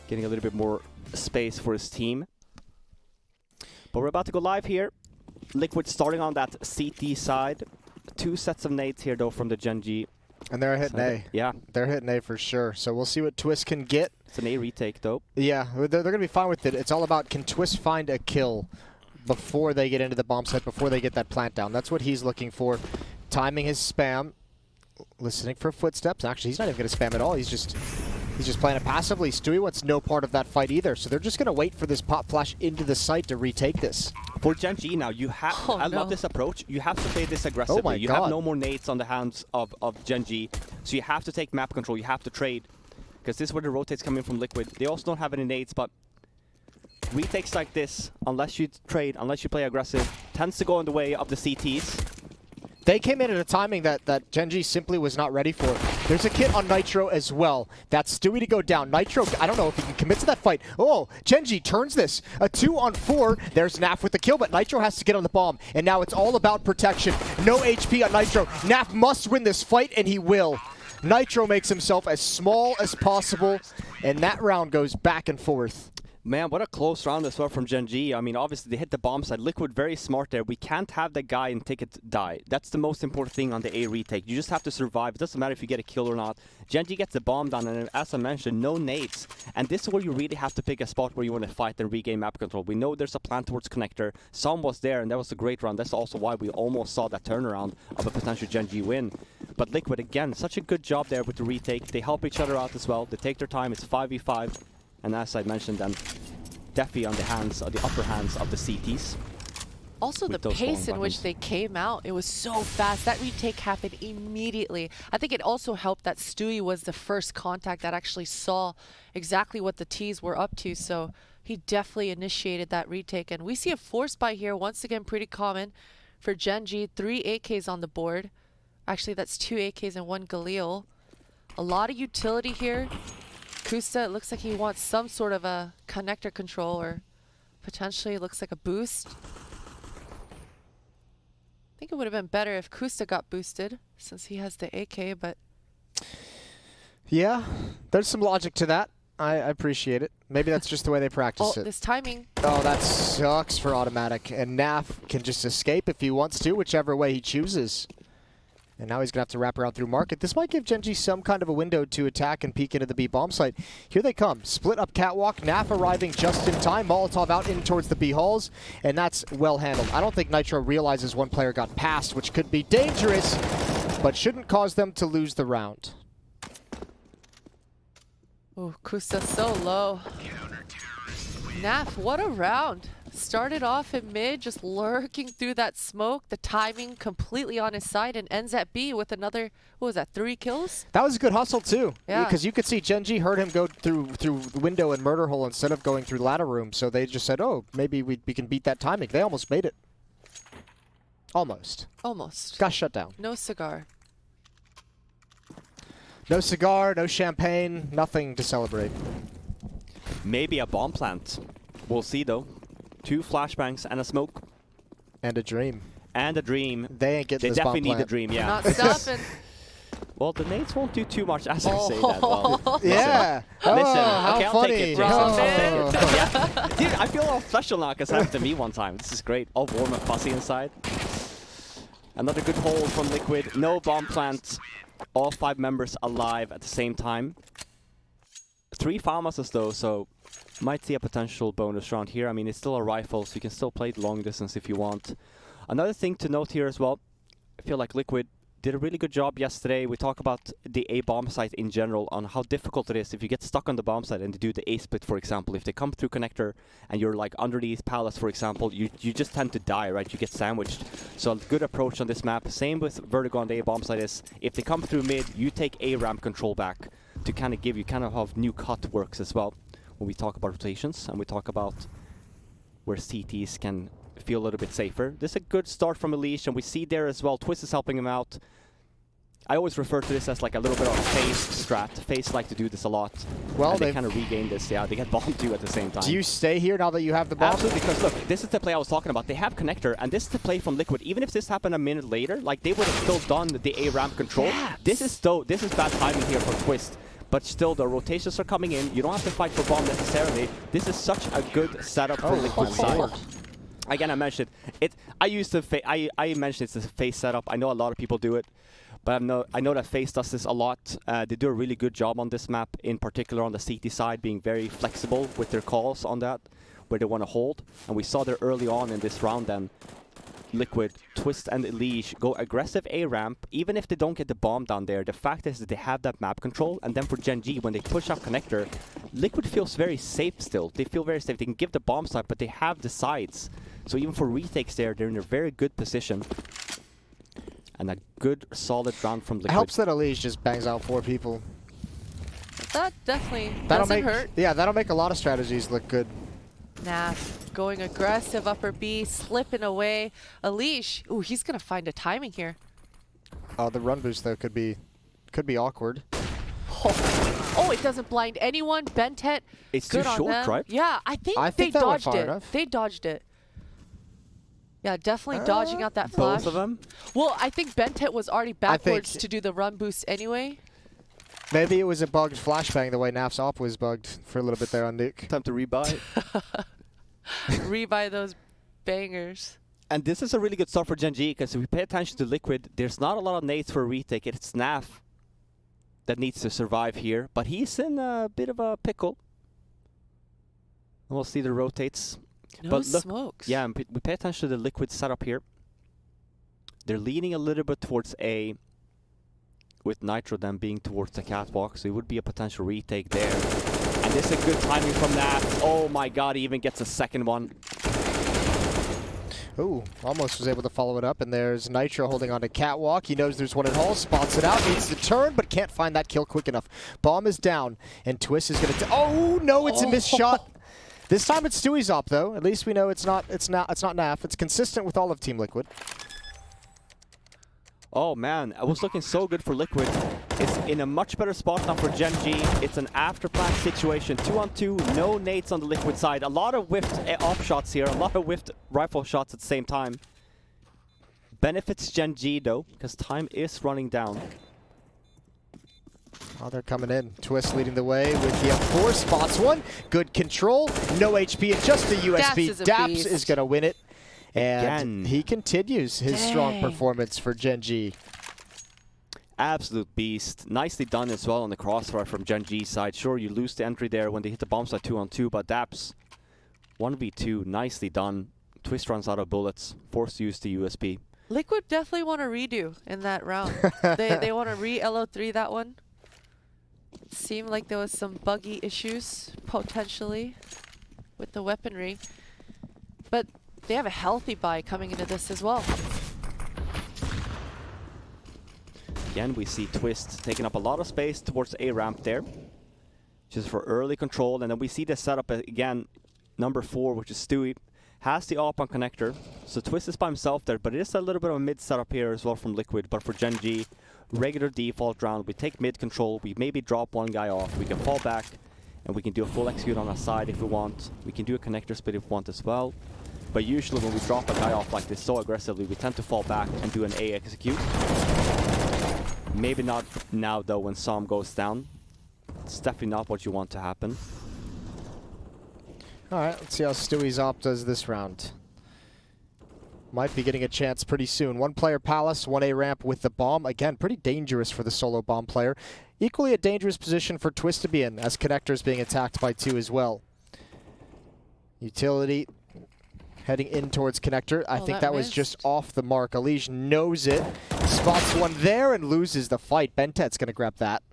getting a little bit more space for his team. But we're about to go live here. Liquid starting on that CT side. 2 sets of nades here though from the Gen.G. And they're hitting A. Yeah. They're hitting A for sure. So we'll see what Twist can get. It's an A retake though. Yeah, they're going to be fine with it. It's all about, can Twist find a kill before they get into the bomb site, before they get that plant down. That's what he's looking for. Timing his spam. Listening for footsteps. Actually, he's not even going to spam at all. He's just playing it passively. Stewie wants no part of that fight either. So they're just going to wait for this pop flash into the site to retake this. For Gen.G now, you have. I love this approach. You have to play this aggressively. Oh my you God. have no more nades on the hands of Gen.G, so you have to take map control. You have to trade, because this is where the rotates come in from Liquid. They also don't have any nades, but retakes like this, unless you trade, unless you play aggressive, tends to go in the way of the CTs. They came in at a timing that Gen.G simply was not ready for. There's a kit on Nitro as well. That's Stewie to go down. Nitro, I don't know if he can commit to that fight. Oh, Gen.G turns this. A 2-on-4. There's Naf with the kill, but Nitro has to get on the bomb. And now it's all about protection. No HP on Nitro. Naf must win this fight, and he will. Nitro makes himself as small as possible, and that round goes back and forth. Man, what a close round as well from Gen.G. I mean, obviously, they hit the bomb side. Liquid very smart there. We can't have the guy and take it die. That's the most important thing on the A retake. You just have to survive. It doesn't matter if you get a kill or not. Gen.G gets the bomb down, and as I mentioned, no nades. And this is where you really have to pick a spot where you want to fight and regain map control. We know there's a plan towards connector. Some was there, and that was a great round. That's also why we almost saw that turnaround of a potential Gen.G win. But Liquid, again, such a good job there with the retake. They help each other out as well. They take their time. It's 5v5. And as I mentioned, then Defi on the hands, the upper hands of the CTs. Also, the pace in which they came out, it was so fast. That retake happened immediately. I think it also helped that Stewie was the first contact that actually saw exactly what the Ts were up to. So he definitely initiated that retake. And we see a force buy here, once again, pretty common for Gen.G. 3 AKs on the board. Actually, that's 2 AKs and 1 Galil. A lot of utility here. Kusta, it looks like he wants some sort of a connector control, or potentially it looks like a boost. I think it would have been better if Kusta got boosted since he has the AK, but... Yeah, there's some logic to that. I appreciate it. Maybe that's just the way they practice oh, it. this timing. Oh, that sucks for automatic. And Naf can just escape if he wants to, whichever way he chooses. And now he's going to have to wrap around through market. This might give Gen.G some kind of a window to attack and peek into the B bomb site. Here they come. Split up catwalk. Naf arriving just in time. Molotov out in towards the B halls. And that's well handled. I don't think Nitro realizes one player got past, which could be dangerous, but shouldn't cause them to lose the round. Oh, Kusta so low. Naf, what a round. Started off in mid, just lurking through that smoke. The timing completely on his side, and ends at B with another, what was that, 3 kills? That was a good hustle too. Yeah. Because you could see Gen.G heard him go through the window and murder hole instead of going through ladder room. So they just said, oh, maybe we can beat that timing. They almost made it. Almost. Almost. Got shut down. No cigar. No cigar, no champagne, nothing to celebrate. Maybe a bomb plant. We'll see though. 2 flashbangs and a smoke. And a dream. And a dream. They ain't getting They this bomb definitely need plant. a dream, yeah. Not stopping. Well, the nades won't do too much as I say that. Well, Yeah. Listen, how okay, I'll funny. take it. Wrong I'll man. take it. Yeah. Dude, I feel all special now because it happened to me one time. This is great. All warm and fuzzy inside. Another good hold from Liquid. No bomb plant. All 5 members alive at the same time. 3 farmers though, so might see a potential bonus round here. I mean, it's still a rifle, so you can still play it long distance if you want. Another thing to note here as well, I feel like Liquid did a really good job yesterday. We talk about the A bomb site in general, on how difficult it is if you get stuck on the bomb site and they do the A split, for example. If they come through connector and you're like under these pallets, for example, you just tend to die, right? You get sandwiched. So a good approach on this map. Same with Vertigo on the A bomb site is, if they come through mid, you take A ramp control back to kind of give you kind of how new cut works as well. When we talk about rotations and we talk about where CTs can feel a little bit safer. This is a good start from Elise, and we see there as well, Twist is helping him out. I always refer to this as like a little bit of a phase strat. Phase like to do this a lot. Well, and they kind of regain this. Yeah, they get bombed too at the same time. Do you stay here now that you have the bomb? Absolutely, because look, this is the play I was talking about. They have connector, and this is the play from Liquid. Even if this happened a minute later, like they would have still done the A ramp control. Yes. This is bad timing here from Twist. But still, the rotations are coming in. You don't have to fight for bomb necessarily. This is such a good setup for Liquid side. Again, I mentioned it. I mentioned it's a FaZe setup. I know a lot of people do it, but I know that FaZe does this a lot. They do a really good job on this map, in particular on the CT side, being very flexible with their calls on that, where they want to hold. And we saw there early on in this round then, Liquid, Twist and Elige go aggressive A ramp, even if they don't get the bomb down there. The fact is that they have that map control, and then for Gen.G, when they push up connector, Liquid feels very safe still. They feel very safe. They can give the bomb side, but they have the sides. So even for retakes there, they're in a very good position. And a good, solid round from Liquid. It helps that Elige just bangs out 4 people. That definitely doesn't hurt. Yeah, that'll make a lot of strategies look good. Naf going aggressive, upper B, slipping away. Elige, ooh, he's gonna find a timing here. The run boost though could be awkward. Oh, it doesn't blind anyone. Bentet, it's good too on short, them. right? Yeah, I think they dodged it. They dodged it. Yeah, definitely dodging out that flash. Both of them? Well, I think Bentet was already backwards to do the run boost anyway. Maybe it was a bugged flashbang the way Naf's op was bugged for a little bit there on Nuke. Time to rebuy. Rebuy those bangers. And this is a really good start for Gen.G, because if we pay attention to Liquid, there's not a lot of nades for a retake. It's Naf that needs to survive here, but he's in a bit of a pickle. We'll see the rotates. No but look, smokes. Yeah, we pay attention to the Liquid setup here. They're leaning a little bit towards A, with Nitro then being towards the catwalk, so it would be a potential retake there. And this is a good timing from Naf. Oh my god, he even gets a second one. Ooh, almost was able to follow it up, and there's Nitro holding on to catwalk. He knows there's one at Hall, spots it out, needs to turn, but can't find that kill quick enough. Bomb is down, and Twist is gonna oh no, it's a missed shot. This time it's Stewie's op though. At least we know it's not Naf. It's consistent with all of Team Liquid. Oh man, it was looking so good for Liquid. It's in a much better spot now for Gen.G. It's an after-plant situation. 2-on-2, no nades on the Liquid side. A lot of whiffed op shots here, a lot of whiffed rifle shots at the same time. Benefits Gen.G though, because time is running down. Oh, they're coming in. Twist leading the way with the M4, spots one. Good control, no HP, and just a USB. Daps is going to win it. And he continues his strong performance for Gen.G. Absolute beast. Nicely done as well on the crossfire from Gen.G side. Sure, you lose the entry there when they hit the bomb side 2-on-2, but Daps 1v2, nicely done. Twist runs out of bullets, forced to use the USP. Liquid definitely want to redo in that round. they want to re-LO3 that one. Seemed like there was some buggy issues, potentially, with the weaponry. But they have a healthy buy coming into this as well. Again, we see Twist taking up a lot of space towards A ramp there, just for early control. And then we see the setup again, number 4, which is Stewie, has the op on connector. So Twist is by himself there, but it is a little bit of a mid setup here as well from Liquid. But for Gen.G, regular default round, we take mid control, we maybe drop one guy off, we can fall back, and we can do a full execute on our side if we want. We can do a connector split if we want as well. But usually when we drop a guy off like this so aggressively, we tend to fall back and do an A execute. Maybe not now though when Som goes down. It's definitely not what you want to happen. Alright, let's see how Stewie's op does this round. Might be getting a chance pretty soon. 1 player Palace, 1 A ramp with the bomb. Again, pretty dangerous for the solo bomb player. Equally a dangerous position for Twist to be in, as Connector's being attacked by 2 as well. Utility heading in towards Connector. I think that was just off the mark. Elige knows it, spots one there and loses the fight. Bentet's going to grab that.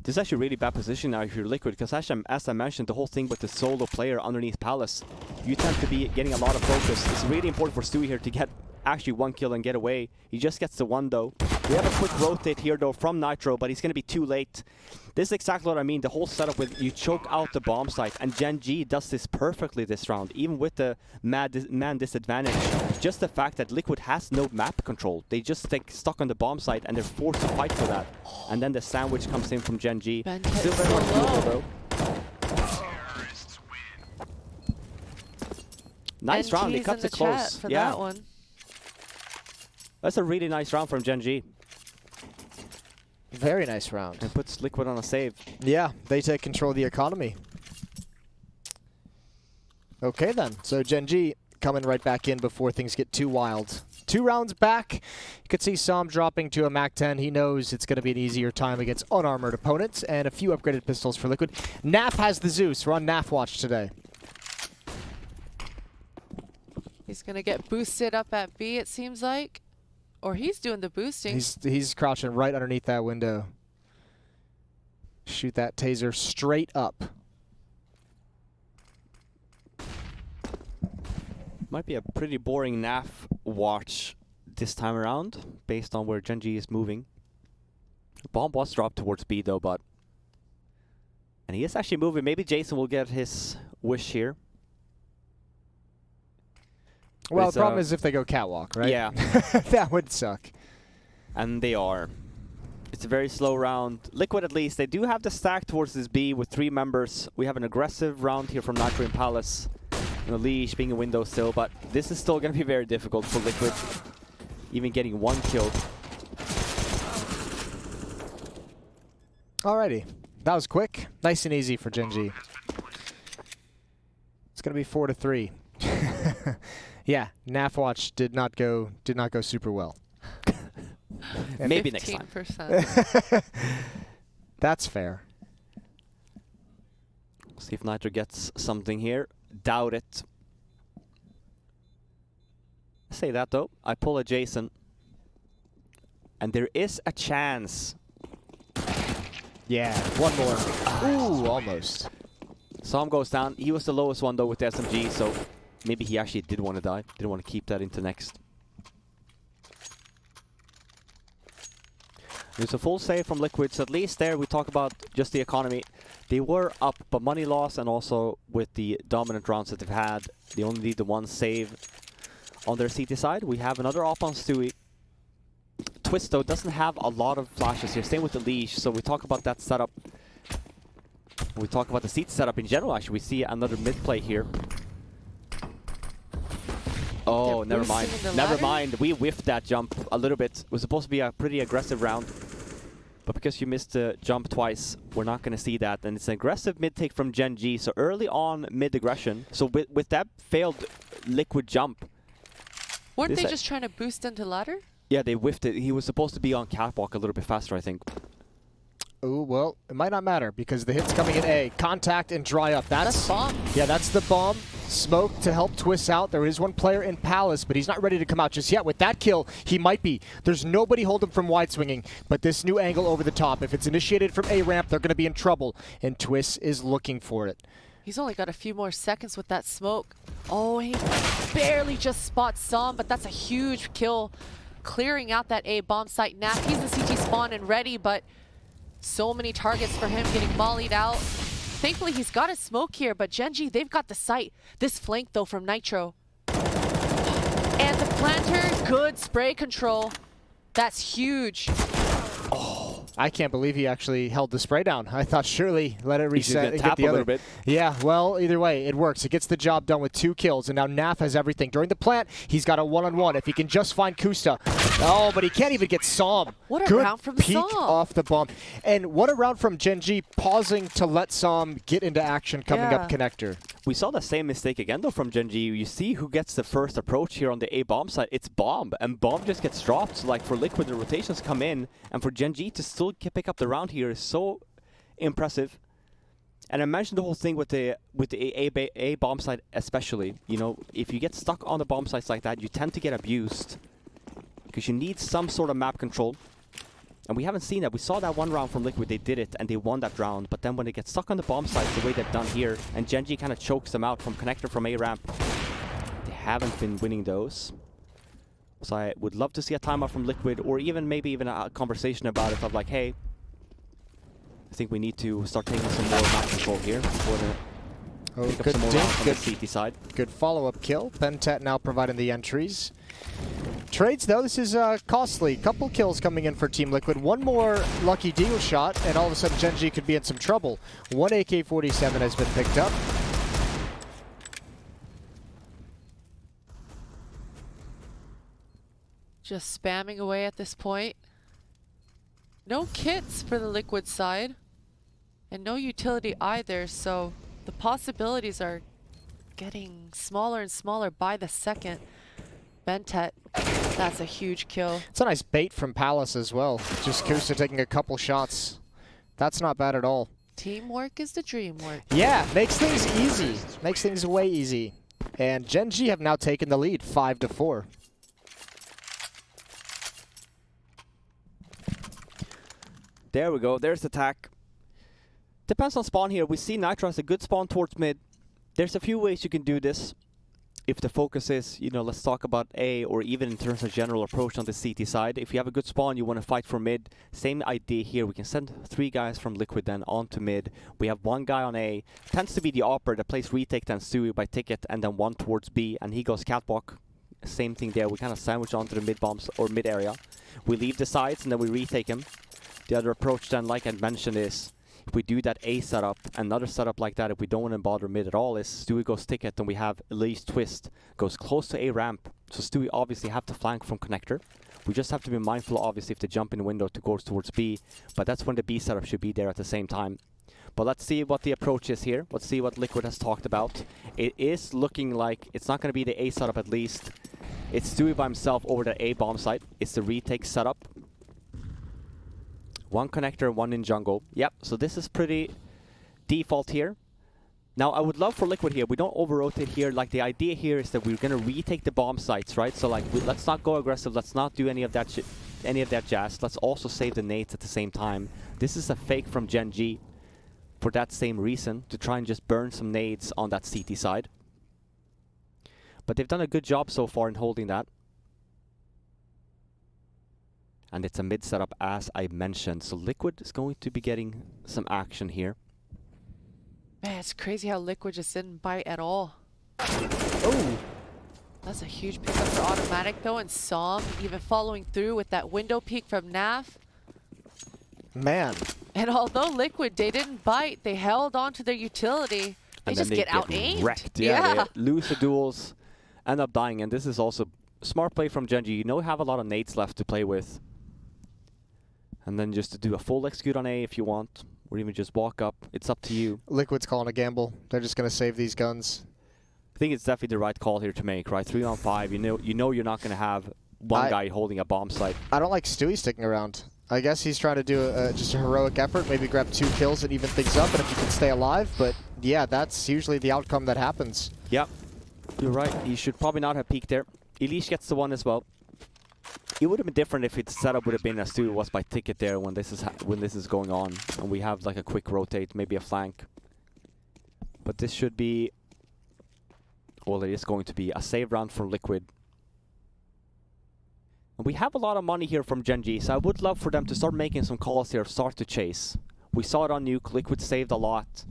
This is actually a really bad position now if you're Liquid, because as I mentioned, the whole thing with the solo player underneath Palace, you tend to be getting a lot of focus. It's really important for Stewie here to get actually 1 kill and get away. He just gets the 1 though. We have a quick rotate here though from Nitro, but he's going to be too late. This is exactly what I mean, the whole setup with you choke out the bomb site, and Gen.G does this perfectly this round, even with the man disadvantage. Just the fact that Liquid has no map control. They just stay stuck on the bomb site and they're forced to fight for that. And then the sandwich comes in from Gen.G. Still very much doable though. Nice round, he cuts it close. For that one. That's a really nice round from Gen.G. Very nice round. And puts Liquid on a save. Yeah, they take control of the economy. Okay then, so Gen.G coming right back in before things get too wild. 2 rounds back. You could see Som dropping to a MAC-10. He knows it's going to be an easier time against unarmored opponents, and a few upgraded pistols for Liquid. Naf has the Zeus. We're on Naf watch today. He's going to get boosted up at B, it seems like. Or he's doing the boosting. He's crouching right underneath that window. Shoot that taser straight up. Might be a pretty boring NAF watch this time around, based on where Gen.G is moving. Bomb was dropped towards B though, but... And he is actually moving. Maybe Jason will get his wish here. Well, the problem is if they go catwalk, right? Yeah. That would suck. And they are. It's a very slow round. Liquid, at least, they do have the stack towards this B with 3 members. We have an aggressive round here from Nitro and Palace. And a leash being a window still, but this is still going to be very difficult for Liquid. Even getting 1 kill. Alrighty. That was quick. Nice and easy for Gen.G. It's going to be 4-3. Yeah, NAF watch did not go super well. Maybe next time. 15%. That's fair. See if Nitro gets something here. Doubt it. I say that though. I pull a Jason. And there is a chance. Yeah, one more. Ooh, almost. Som goes down. He was the lowest one though with the SMG, so maybe he actually did want to die. Didn't want to keep that into next. There's a full save from Liquid, so at least there we talk about just the economy. They were up, but money loss, and also with the dominant rounds that they've had, they only need the 1 save on their CT side. We have another op on Stewie. Twist, though, doesn't have a lot of flashes here. Same with the leash, so we talk about that setup. We talk about the CT setup in general, actually. We see another mid play here. Oh, never mind. Never mind. We whiffed that jump a little bit. It was supposed to be a pretty aggressive round. But because you missed the jump twice, we're not going to see that. And it's an aggressive mid take from Gen.G. So early on mid aggression. So with that failed Liquid jump. Weren't they just trying to boost into ladder? Yeah, they whiffed it. He was supposed to be on catwalk a little bit faster, I think. Oh, well, it might not matter because the hit's coming in A. Contact and dry up. That's bomb. Yeah, that's the bomb. Smoke to help Twist out. There is 1 player in Palace, but he's not ready to come out just yet. With that kill, he might be. There's nobody holding him from wide swinging, but this new angle over the top, if it's initiated from A ramp, they're going to be in trouble, and Twist is looking for it. He's only got a few more seconds with that smoke. Oh, he barely just spots Som, but that's a huge kill. Clearing out that A bomb site. Naf, he's the CT spawn and ready, but so many targets for him getting mollied out. Thankfully, he's got a smoke here, but Gen.G, they've got the sight. This flank, though, from Nitro. And the planter, good spray control. That's huge. Oh, I can't believe he actually held the spray down. I thought surely let it reset and get the other. Bit. Yeah, well, either way, it works. It gets the job done with 2 kills, and now Naf has everything. During the plant, he's got a 1-on-1. If he can just find Kusta. Oh, but he can't even get Som. What a Good round from peek Som. off the bomb. And what a round from Gen.G, pausing to let Som get into action coming up connector. We saw the same mistake again, though, from Gen.G. You see who gets the first approach here on the A bomb side. It's Bomb, and Bomb just gets dropped. So, like, for Liquid, the rotations come in, and for Gen.G to still pick up the round here is so impressive. And I mentioned the whole thing with the A bomb side especially. You know, if you get stuck on the bomb sites like that, you tend to get abused because you need some sort of map control. And we haven't seen that. We saw that 1 round from Liquid. They did it, and they won that round. But then when they get stuck on the bomb sites the way they've done here, and Gen.G kind of chokes them out from connector from A ramp, they haven't been winning those. So I would love to see a timeout from Liquid, or maybe even a conversation about it of like, hey, I think we need to start taking some more map control here before the pick up some more rounds on the CT side. Good follow-up kill. Pentat now providing the entries. Trades, though, this is costly. Couple kills coming in for Team Liquid. 1 more lucky deagle shot, and all of a sudden Gen.G could be in some trouble. 1 AK-47 has been picked up. Just spamming away at this point. No kits for the Liquid side. And no utility either, so the possibilities are getting smaller and smaller by the second. Bentet, that's a huge kill. It's a nice bait from Palace as well. Just Kusa taking a couple shots. That's not bad at all. Teamwork is the dream work. Yeah, makes things easy. Makes things way easy. And Gen.G have now taken the lead, 5-4. There we go. There's the attack. Depends on spawn here. We see Nitro has a good spawn towards mid. There's a few ways you can do this. If the focus is, you know, let's talk about A, or even in terms of general approach on the CT side. If you have a good spawn, you want to fight for mid. Same idea here. We can send 3 guys from Liquid then onto mid. We have 1 guy on A. Tends to be the operator that plays retake then Stewie by ticket, and then 1 towards B, and he goes catwalk. Same thing there. We kind of sandwich onto the mid bombs or mid area. We leave the sides and then we retake him. The other approach then, like I mentioned, is if we do that A setup, another setup like that, if we don't want to bother mid at all, is Stewie goes ticket, and we have Elise twist, goes close to A ramp. So Stewie obviously have to flank from connector. We just have to be mindful, obviously, if they jump in the window to go towards B, but that's when the B setup should be there at the same time. But let's see what the approach is here. Let's see what Liquid has talked about. It is looking like it's not going to be the A setup at least. It's Stewie by himself over the A bomb site. It's the retake setup. 1 connector, 1 in jungle. Yep, so this is pretty default here. Now, I would love for Liquid here. We don't over-rotate here. Like, the idea here is that we're going to retake the bomb sites, right? So, like, let's not go aggressive. Let's not do any of that shit, any of that jazz. Let's also save the nades at the same time. This is a fake from Gen.G for that same reason, to try and just burn some nades on that CT side. But they've done a good job so far in holding that. And it's a mid setup, as I mentioned. So Liquid is going to be getting some action here. Man, it's crazy how Liquid just didn't bite at all. Oh! That's a huge pickup for Automatic, though, and Som even following through with that window peek from Naf. Man. And although Liquid, they didn't bite, they held on to their utility. They just get out-aimed. Wrecked. Yeah, they lose the duels, end up dying. And this is also smart play from Gen.G. You know, you have a lot of nades left to play with. And then just to do a full execute on A if you want, or even just walk up. It's up to you. Liquid's calling a gamble. They're just going to save these guns. I think it's definitely the right call here to make, right? 3 on 5. You know you're not going to have one guy holding a bomb site. I don't like Stewie sticking around. I guess he's trying to do just a heroic effort, maybe grab 2 kills and even things up, and if you can stay alive. But yeah, that's usually the outcome that happens. Yep, you're right. He should probably not have peeked there. Elish gets the 1 as well. It would have been different if its setup would have been as Stewie was by ticket there when this is going on, and we have like a quick rotate, maybe a flank. But this should be, well, it is going to be a save round for Liquid. And we have a lot of money here from Gen.G, so I would love for them to start making some calls here, start to chase. We saw it on Nuke. Liquid saved a lot.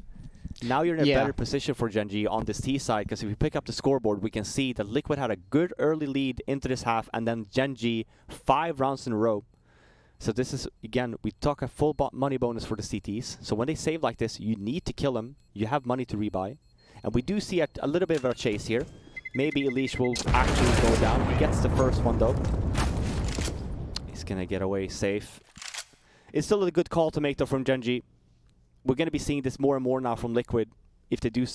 Now you're in a better position for Gen.G on this T side, because if we pick up the scoreboard, we can see that Liquid had a good early lead into this half, and then Gen.G 5 rounds in a row. So this is, again, we talk a full money bonus for the CTs. So when they save like this, you need to kill them. You have money to rebuy. And we do see a little bit of a chase here. Maybe Elish will actually go down. He gets the first one, though. He's going to get away safe. It's still a good call to make, though, from Gen.G. We're going to be seeing this more and more now from Liquid if they do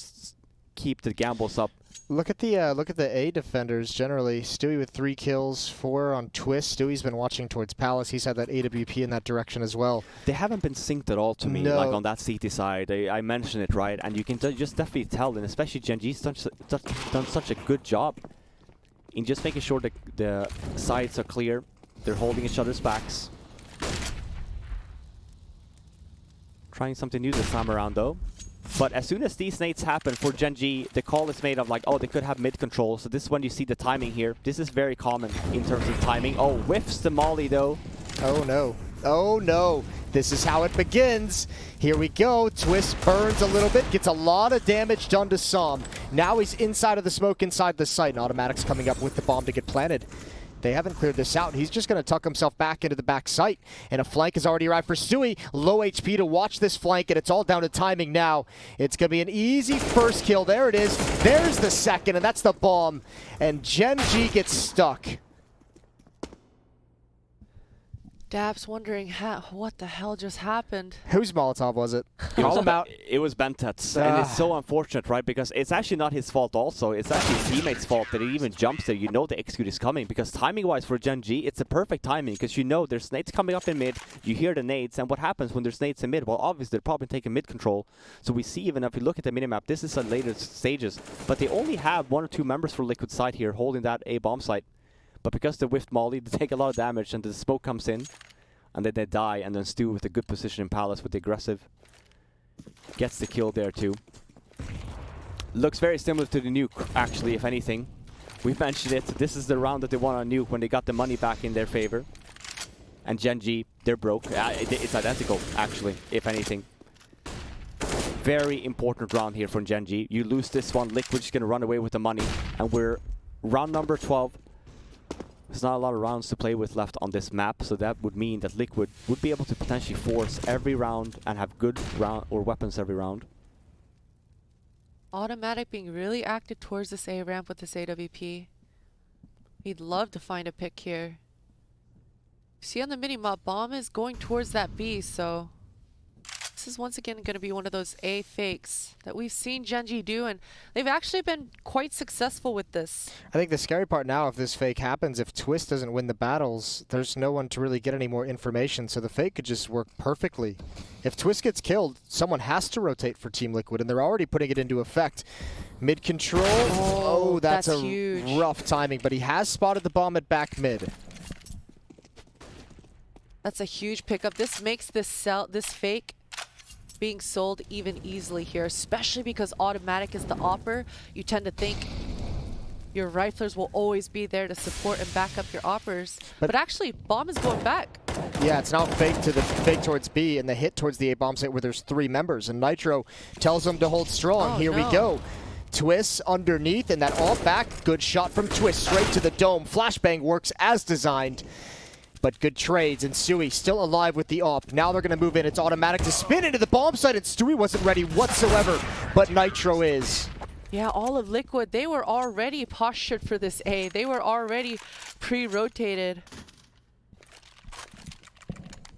keep the gambles up. Look at the A defenders generally. Stewie with 3 kills, 4 on Twist. Stewie's been watching towards Palace. He's had that AWP in that direction as well. They haven't been synced at all to me, like on that CT side. I mentioned it, right? And you can just definitely tell, and especially Gen.G's done such a good job in just making sure that the sides are clear. They're holding each other's backs. Trying something new this time around, though. But as soon as these nades happen for Gen.G, the call is made of like, oh, they could have mid control. So this is when you see the timing here. This is very common in terms of timing. Oh, whiffs the molly, though. Oh, no. Oh, no. This is how it begins. Here we go. Twist burns a little bit, gets a lot of damage done to Som. Now he's inside of the smoke, inside the site, and Automatic's coming up with the bomb to get planted. They haven't cleared this out. He's just going to tuck himself back into the back site. And a flank has already arrived for Stewie. Low HP to watch this flank, and it's all down to timing now. It's going to be an easy first kill. There it is. There's the second, and that's the bomb. And Gen.G gets stuck. Dab's wondering what the hell just happened. Whose Molotov was it? Call him out. It was Bentet's, and it's so unfortunate, right? Because it's actually not his fault also. It's actually his teammate's fault that he even jumps there. You know the execute is coming, because timing-wise for Gen.G, it's a perfect timing, because you know there's nades coming up in mid, you hear the nades, and what happens when there's nades in mid? Well, obviously they're probably taking mid control. So we see, even if you look at the minimap, this is at later stages, but they only have 1 or 2 members for Liquid side here holding that A bomb site. But because they whiffed Molly, they take a lot of damage, and the smoke comes in. And then they die, and then Stu with a good position in Palace with the aggressive. Gets the kill there too. Looks very similar to the nuke, actually, if anything. We've mentioned it. This is the round that they won on nuke when they got the money back in their favor. And Gen.G, they're broke. It's identical, actually, if anything. Very important round here from Gen.G. You lose this one, Liquid's just going to run away with the money. And we're round number 12. There's not a lot of rounds to play with left on this map, so that would mean that Liquid would be able to potentially force every round and have good round or weapons every round. Automatic being really active towards this A ramp with this AWP. He'd love to find a pick here. See on the mini-map, bomb is going towards that B, so this is once again going to be one of those A fakes that we've seen Gen.G do, and they've actually been quite successful with this. I think the scary part now, if this fake happens, if Twist doesn't win the battles, there's no one to really get any more information, so the fake could just work perfectly. If Twist gets killed, someone has to rotate for Team Liquid, and they're already putting it into effect. Mid control, oh that's a huge. Rough timing, but he has spotted the bomb at back mid. That's a huge pickup. This makes this fake being sold even easily here, especially because automatic is the opper. You tend to think your riflers will always be there to support and back up your oppers. But actually, bomb is going back. Yeah, it's now fake towards B, and the hit towards the A bomb site where there's 3 members, and Nitro tells them to hold strong. Here we go. Twist underneath, and that all back. Good shot from Twist straight to the dome. Flashbang works as designed. But good trades, and Stewie still alive with the AWP. Now they're going to move in. It's automatic to spin into the bomb site, and Stewie wasn't ready whatsoever, but Nitro is. Yeah, all of Liquid, they were already postured for this A. They were already pre-rotated.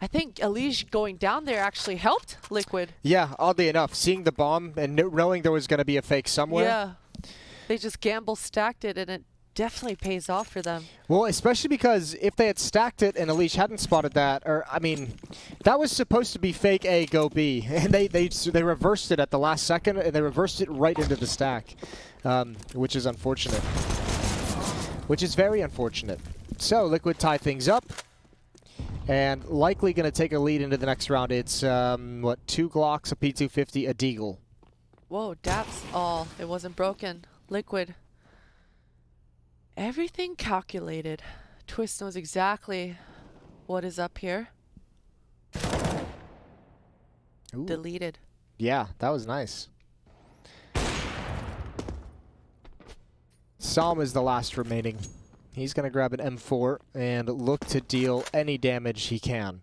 I think Elige going down there actually helped Liquid. Yeah, oddly enough, seeing the bomb and knowing there was going to be a fake somewhere. Yeah, they just gamble stacked it, and it definitely pays off for them. Well, especially because if they had stacked it and Elige hadn't spotted that, or I mean, that was supposed to be fake A, go B, and they reversed it at the last second, and they reversed it right into the stack, which is unfortunate. Which is very unfortunate. So Liquid tie things up, and likely going to take a lead into the next round. It's what, 2 Glocks, a P250, a Deagle. Whoa, Daps! Oh, it wasn't broken. Liquid. Everything calculated. Twist knows exactly what is up here. Ooh. Deleted. Yeah, that was nice. Psalm is the last remaining. He's going to grab an M4 and look to deal any damage he can.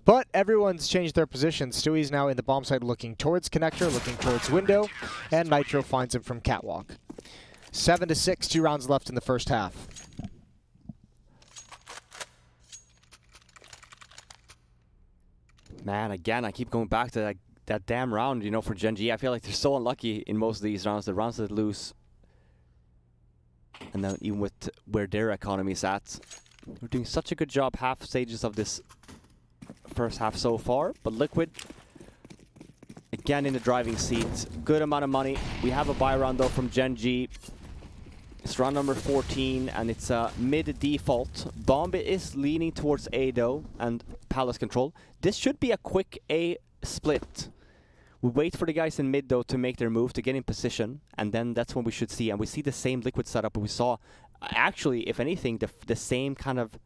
But everyone's changed their position. Stewie's now in the bomb site looking towards connector, looking towards window, and Nitro finds him from catwalk. 7-6, 2 rounds left in the first half. Man, again, I keep going back to that damn round, you know, for Gen.G. I feel like they're so unlucky in most of these rounds, the rounds that lose. And then even with where their economy's at. They're doing such a good job half stages of this first half so far, but Liquid again in the driving seat. Good amount of money. We have a buy round though from Gen.G. It's round number 14, and it's a mid-default. Bomb is leaning towards A though, and Palace control. This should be a quick A split. We wait for the guys in mid though to make their move, to get in position, and then that's when we should see. And we see the same Liquid setup we saw. Actually, if anything, the same kind of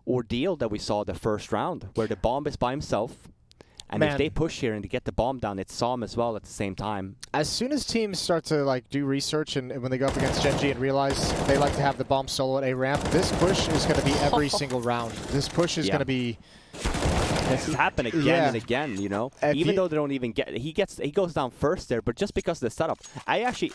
ordeal that we saw the first round, where the bomb is by himself. And if they push here and to get the bomb down, it's Psalm as well at the same time. As soon as teams start to like do research and when they go up against Gen.G and realize they like to have the bomb solo at A ramp, this push is going to be every single round. This push is going to be. This has happened again and again, you know. Even though they don't even get, he goes down first there, but just because of the setup,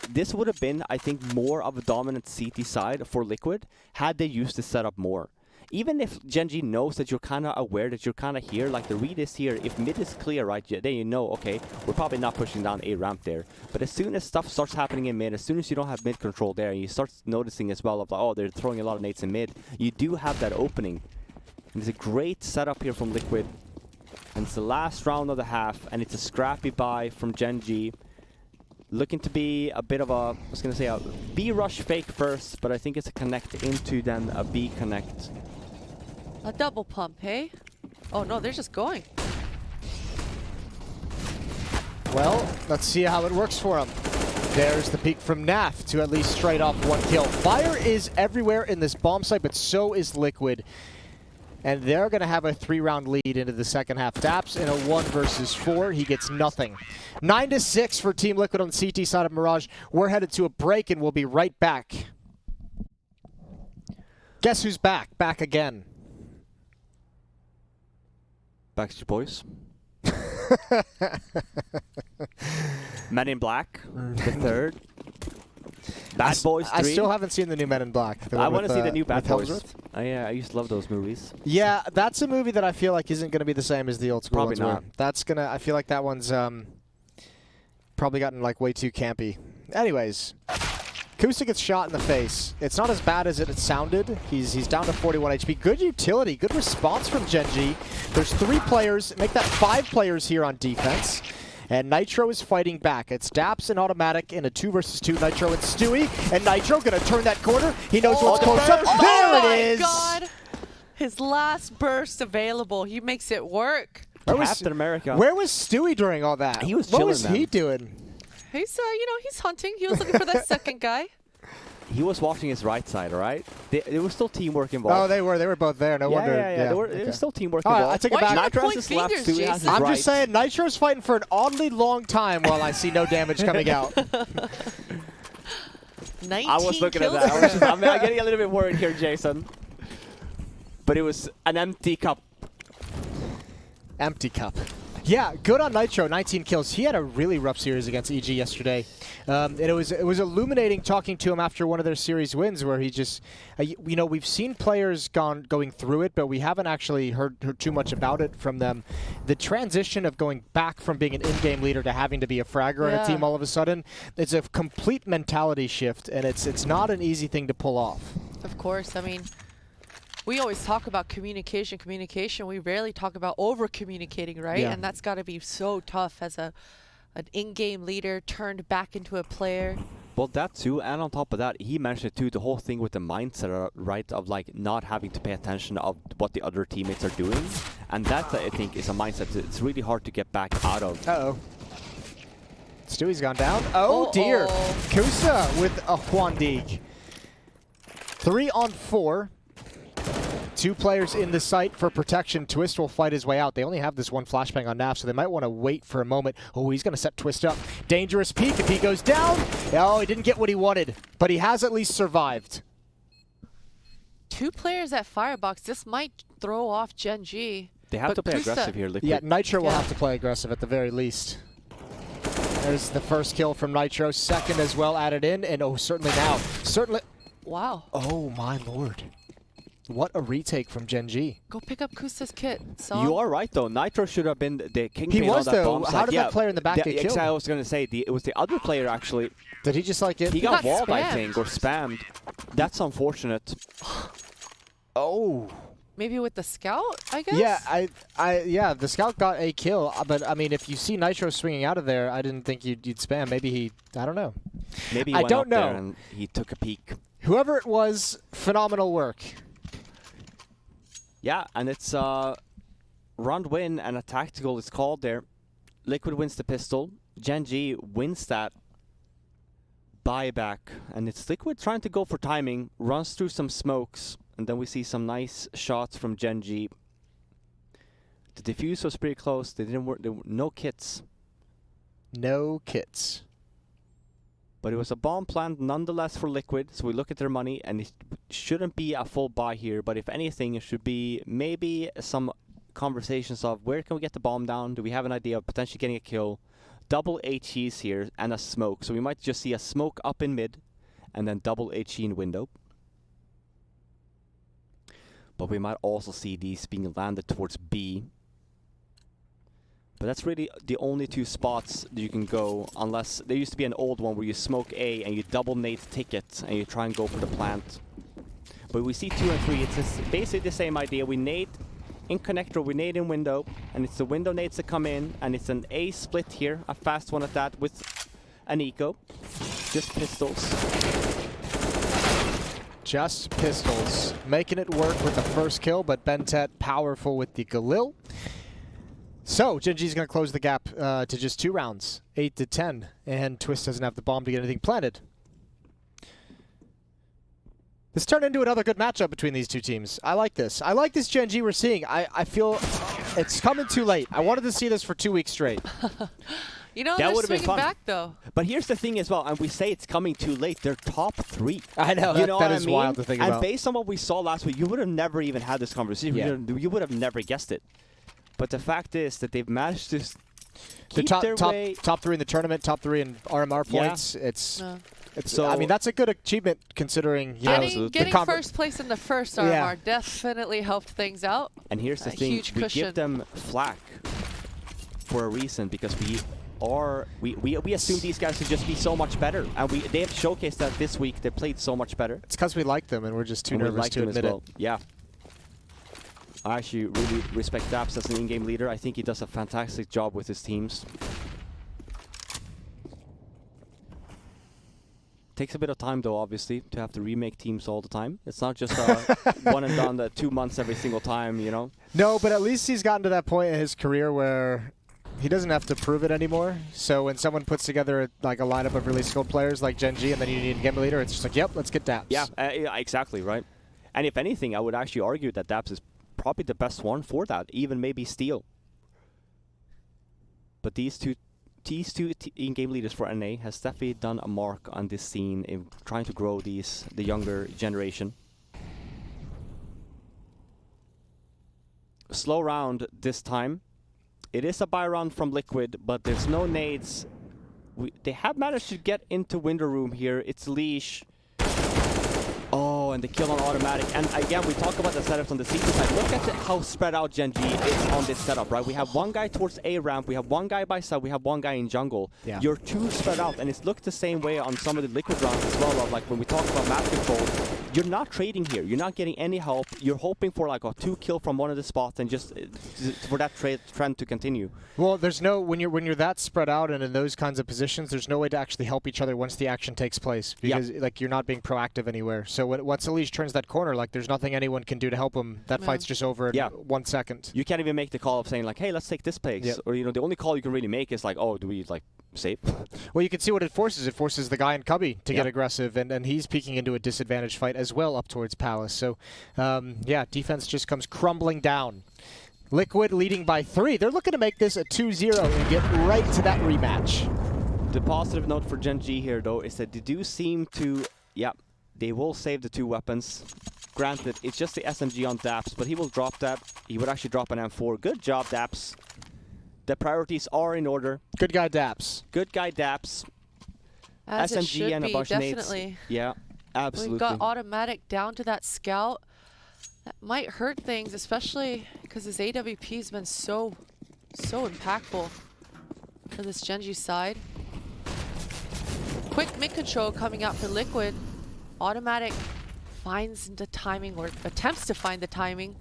this would have been, I think, more of a dominant CT side for Liquid had they used the setup more. even if Gen.G knows that you're kind of aware that you're kind of here, like the read is here, if mid is clear, right, then you know, okay, we're probably not pushing down A ramp there. But as soon as stuff starts happening in mid, as soon as you don't have mid control there, and you start noticing as well of like, oh, they're throwing a lot of nades in mid, you do have that opening. And it's a great setup here from Liquid. And it's the last round of the half, and it's a scrappy buy from Gen.G. Looking to be a bit of a, I was going to say a B rush fake first, but I think it's a connect into then a B connect. A double pump, hey? Oh no, they're just going. Well, let's see how it works for him. There's the peek from Naf to at least straight off 1 kill. Fire is everywhere in this bomb site, but so is Liquid. And they're going to have a 3-round lead into the second half. Daps in a 1 versus 4. He gets nothing. 9-6 for Team Liquid on the CT side of Mirage. We're headed to a break, and we'll be right back. Guess who's back? Back again. Backstreet Boys. Men in Black, the third. Bad Boys 3. I still haven't seen the new Men in Black. I want to see the new Bad Boys. Hemsworth. I used to love those movies. Yeah, that's a movie that I feel like isn't going to be the same as the old school Probably ones. not. That's going to, I feel like that one's probably gotten like way too campy. Anyways, Kusa gets shot in the face. It's not as bad as it sounded. He's down to 41 HP. Good utility, good response from Gen.G. There's 3 players, make that 5 players here on defense. And Nitro is fighting back. It's Daps and Automatic in a 2 versus 2. Nitro and Stewie. And Nitro going to turn that corner. He knows what's close up. There it is! God. His last burst available. He makes it work. Captain America. Where was Stewie during all that? He was What chilling, was he doing? He's, he's hunting. He was looking for that second guy. He was watching his right side, all right? There was still teamwork involved. Oh, they were both there. No wonder. Yeah. There was still teamwork All right, involved. I take it back. Why Nitro point has his left, fingers, Stewie has his Jason? I'm right. just saying, Nitro's fighting for an oddly long time while I see no damage coming out. 19 I was looking at kills. that. I'm getting a little bit worried here, Jason. But it was an empty cup. Empty cup. Yeah, good on Nitro, 19 kills. He had a really rough series against EG yesterday. And it was illuminating talking to him after one of their series wins where he just, we've seen players going through it, but we haven't actually heard too much about it from them. The transition of going back from being an in-game leader to having to be a fragger on a team all of a sudden, it's a complete mentality shift, and it's not an easy thing to pull off. Of course, I mean, we always talk about communication. We rarely talk about over-communicating, right? Yeah. And that's got to be so tough as an in-game leader turned back into a player. Well, that too, and on top of that, he mentioned too the whole thing with the mindset, right, of like not having to pay attention of what the other teammates are doing, and that I think is a mindset that it's really hard to get back out of. Uh-oh. Stewie's gone down. Oh, dear. Kusa with a Huandig. 3 on 4. 2 players in the site for protection. Twist will fight his way out. They only have this one flashbang on Naf, so they might want to wait for a moment. Oh, he's going to set Twist up. Dangerous peek if he goes down. Oh, he didn't get what he wanted, but he has at least survived. 2 players at Firebox. This might throw off Gen.G. They have to play Kusa, aggressive here, Liquid. Yeah, Nitro will have to play aggressive at the very least. There's the first kill from Nitro. Second as well added in, and oh, certainly now. Certainly. Wow. Oh, my lord. What a retake from Gen.G. Go pick up Kusa's kit. You are right, though. Nitro should have been the kingpin. He was, on that though. bomb How site. did that player in the back get killed? I was going to say, it was the other player, actually. Did he just like it? He got walled, I spammed. think, or spammed. That's unfortunate. Oh. Maybe with the scout, I guess? Yeah, yeah, the scout got a kill, but I mean, if you see Nitro swinging out of there, I didn't think you'd spam. Maybe he, I don't know. Maybe he I went don't up there know. and he took a peek. Whoever it was, phenomenal work. Yeah, and it's a round win and a tactical is called there. Liquid wins the pistol. Gen.G wins that buyback. And it's Liquid trying to go for timing, runs through some smokes, and then we see some nice shots from Gen.G. The defuse was pretty close. They didn't work. There were no kits. No kits. But it was a bomb plant nonetheless for Liquid, so we look at their money, and it shouldn't be a full buy here, but if anything, it should be maybe some conversations of where can we get the bomb down? Do we have an idea of potentially getting a kill? Double HEs here and a smoke, so we might just see a smoke up in mid, and then double HE in window. But we might also see these being landed towards B. But that's really the only two spots that you can go, unless there used to be an old one where you smoke A and you double nade ticket and you try and go for the plant. But we see 2 and 3, it's basically the same idea. We nade in connector, we nade in window, and it's the window nades that come in, and it's an A split here, a fast one at that with an eco. Just pistols. Just pistols. Making it work with the first kill, but Bentet powerful with the Galil. So, Gen.G's going to close the gap to just 2 rounds, 8-10, and Twist doesn't have the bomb to get anything planted. This turned into another good matchup between these two teams. I like this. I like this Gen.G we're seeing. I feel it's coming too late. I wanted to see this for 2 weeks straight. You know, that they're would have been swinging fun. back, though. But here's the thing as well, and we say it's coming too late. They're top 3. I know, you know that what is I mean? wild to think and about. Based on what we saw last week, you would have never even had this conversation. Yeah. You would have never guessed it. But the fact is that they've managed to keep top, their way. top 3 in the tournament, top 3 in RMR points. Yeah. It's So, I mean, that's a good achievement considering, you know, Getting first place in the first RMR definitely helped things out. And here's the thing, huge we cushion. give them flack for a reason, because we assume these guys should just be so much better, and they have showcased that this week. They played so much better. It's because we like them, and we're just too nervous to admit it. Yeah. I actually really respect Daps as an in-game leader. I think he does a fantastic job with his teams. Takes a bit of time, though, obviously, to have to remake teams all the time. It's not just one and done 2 months every single time, you know? No, but at least he's gotten to that point in his career where he doesn't have to prove it anymore. So when someone puts together like a lineup of really skilled players like Gen.G, and then you need a game leader, it's just like, yep, let's get Daps. Yeah, exactly, right? And if anything, I would actually argue that Daps is probably the best one for that, even maybe Steel. But these two in-game leaders for NA has definitely done a mark on this scene in trying to grow the younger generation. Slow round this time. It is a buy round from Liquid, but there's no nades. They have managed to get into window room here. It's Leash. Oh, and the kill on automatic. And again, we talk about the setups on the CT side. Look at how spread out Gen.G is on this setup, right? We have one guy towards A ramp, we have one guy by side, we have one guy in jungle. Yeah. You're too spread out, and it's looked the same way on some of the Liquid rounds as well. Of, like when we talk about map control, you're not trading here. You're not getting any help. You're hoping for like a 2 kill from one of the spots and just for that trend to continue. Well, there's no when you're that spread out and in those kinds of positions, there's no way to actually help each other once the action takes place, because like you're not being proactive anywhere. So once Elise turns that corner, like there's nothing anyone can do to help him. That fight's just over in 1 second. You can't even make the call of saying like, hey, let's take this place. Or, you know, the only call you can really make is like, oh, do we like save? Well, you can see what it forces. It forces the guy in Cubby to get aggressive, and he's peeking into a disadvantaged fight as well up towards Palace. So, yeah, defense just comes crumbling down. Liquid leading by 3. They're looking to make this a 2-0 and get right to that rematch. The positive note for Gen.G here, though, is that they do seem to, they will save the 2 weapons. Granted, it's just the SMG on Daps, but he will drop that. He would actually drop an M4. Good job, Daps. The priorities are in order. Good guy, Daps. Good guy, Daps. As SMG it should and a be, bunch of definitely. nades. Yeah, absolutely. We've got automatic down to that scout. That might hurt things, especially because his AWP has been so impactful for this Gen.G side. Quick mid control coming out for Liquid. Automatic finds the timing, or attempts to find the timing.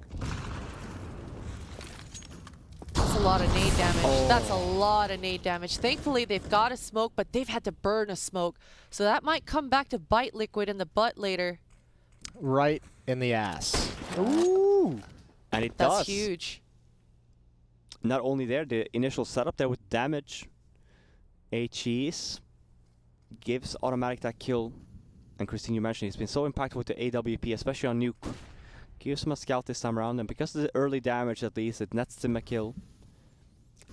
That's a lot of nade damage. That's a lot of nade damage. Thankfully, they've got a smoke, but they've had to burn a smoke. So that might come back to bite Liquid in the butt later. Right in the ass. Ooh. And it does. That's huge. Not only there, the initial setup there with damage. A cheese gives automatic that kill. And Christine, you mentioned he's been so impactful with the AWP, especially on Nuke. Gives him a scout this time around, and because of the early damage at least, it nets him a kill.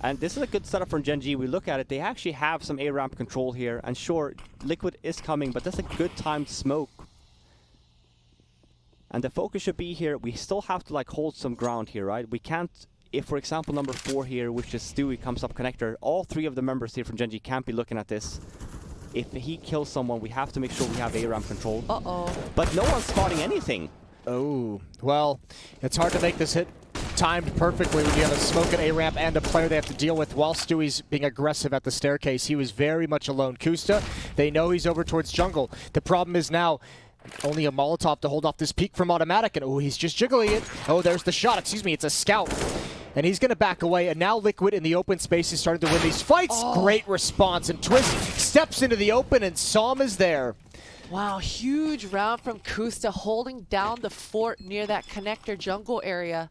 And this is a good setup from Gen.G. We look at it, they actually have some A-ramp control here, and sure, Liquid is coming, but that's a good timed smoke. And the focus should be here, we still have to like hold some ground here, right? We can't, if for example number 4 here, which is Stewie, comes up connector, all 3 of the members here from Gen.G can't be looking at this. If he kills someone, we have to make sure we have A-ramp control. Uh-oh. But no one's spotting anything. Oh, well, it's hard to make this hit timed perfectly when you have a smoke at A ramp and a player they have to deal with while Stewie's being aggressive at the staircase. He was very much alone. Kusta, they know he's over towards jungle. The problem is now only a Molotov to hold off this peek from Automatic, and oh, he's just jiggling it. Oh, there's the shot. Excuse me, it's a scout. And he's going to back away, and now Liquid in the open space is starting to win these fights. Oh. Great response, and Twist steps into the open, and Psalm is there. Wow, huge round from Kusta, holding down the fort near that connector jungle area.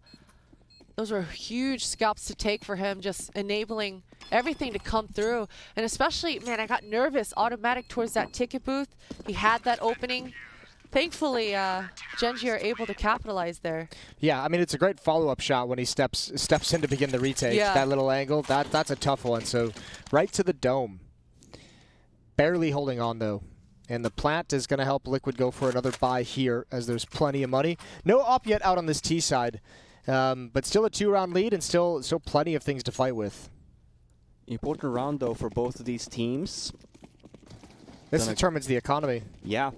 Those were huge scalps to take for him, just enabling everything to come through. And especially, man, I got nervous. Automatic towards that ticket booth. He had that opening. Thankfully, Gen.G are able to capitalize there. Yeah, I mean, it's a great follow-up shot when he steps in to begin the retake. Yeah. That little angle, that's a tough one. So right to the dome. Barely holding on, though. And the plant is going to help Liquid go for another buy here, as there's plenty of money. No op yet out on this T side. But still a 2-round lead and still plenty of things to fight with. Important round, though, for both of these teams. This determines the economy. Yeah.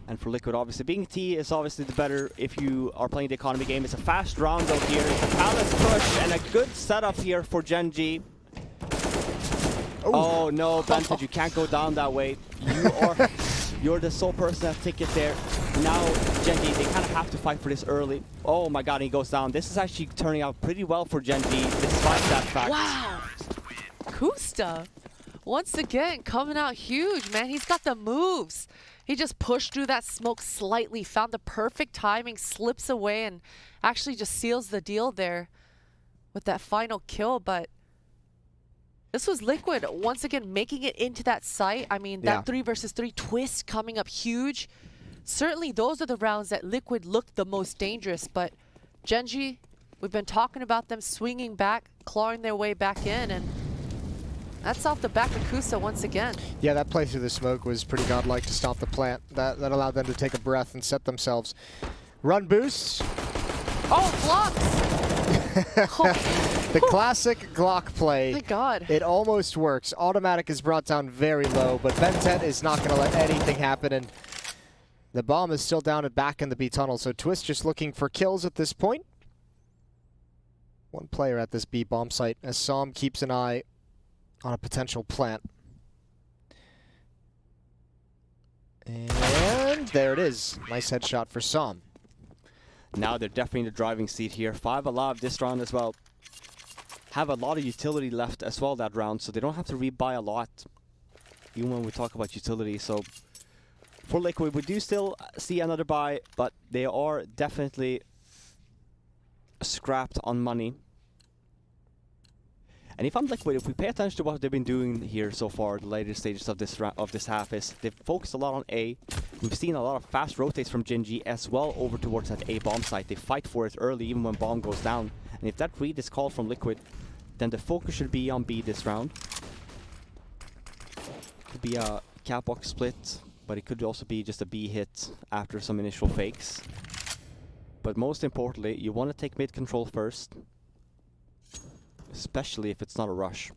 And for Liquid, obviously, being T is obviously the better if you are playing the economy game. It's a fast round, though, here. It's a Palace push and a good setup here for Gen.G. Oh, no, Bented, you can't go down that way. You're the sole person that ticket there. Now, Gen.G, they kind of have to fight for this early. Oh my god, he goes down. This is actually turning out pretty well for Gen.G, despite that fact. Wow! Kusta, once again, coming out huge, man. He's got the moves. He just pushed through that smoke slightly, found the perfect timing, slips away, and actually just seals the deal there with that final kill. But this was Liquid once again making it into that site. I mean, that 3 versus 3 twist coming up huge. Certainly those are the rounds that Liquid looked the most dangerous, but Gen.G, we've been talking about them swinging back, clawing their way back in, and that's off the back of Kusta once again. Yeah, that play through the smoke was pretty godlike to stop the plant. That allowed them to take a breath and set themselves. Run boost. Oh, blocks! The classic Glock play. My god. It almost works. Automatic is brought down very low, but Bentet is not going to let anything happen, and the bomb is still down and back in the B tunnel, so Twist just looking for kills at this point. One player at this B bomb site as Psalm keeps an eye on a potential plant. And there it is. Nice headshot for Psalm. Now they're definitely in the driving seat here. 5 alive this round as well. Have a lot of utility left as well that round, so they don't have to rebuy a lot, even when we talk about utility. So for Liquid, we do still see another buy, but they are definitely scrapped on money. And if I'm Liquid, if we pay attention to what they've been doing here so far, the later stages of this half, is they've focused a lot on A. We've seen a lot of fast rotates from Gen.G as well over towards that A bomb site. They fight for it early, even when bomb goes down. And if that read is called from Liquid, then the focus should be on B this round. Could be a catwalk split, but it could also be just a B hit after some initial fakes. But most importantly, you want to take mid control first, especially if it's not a rush.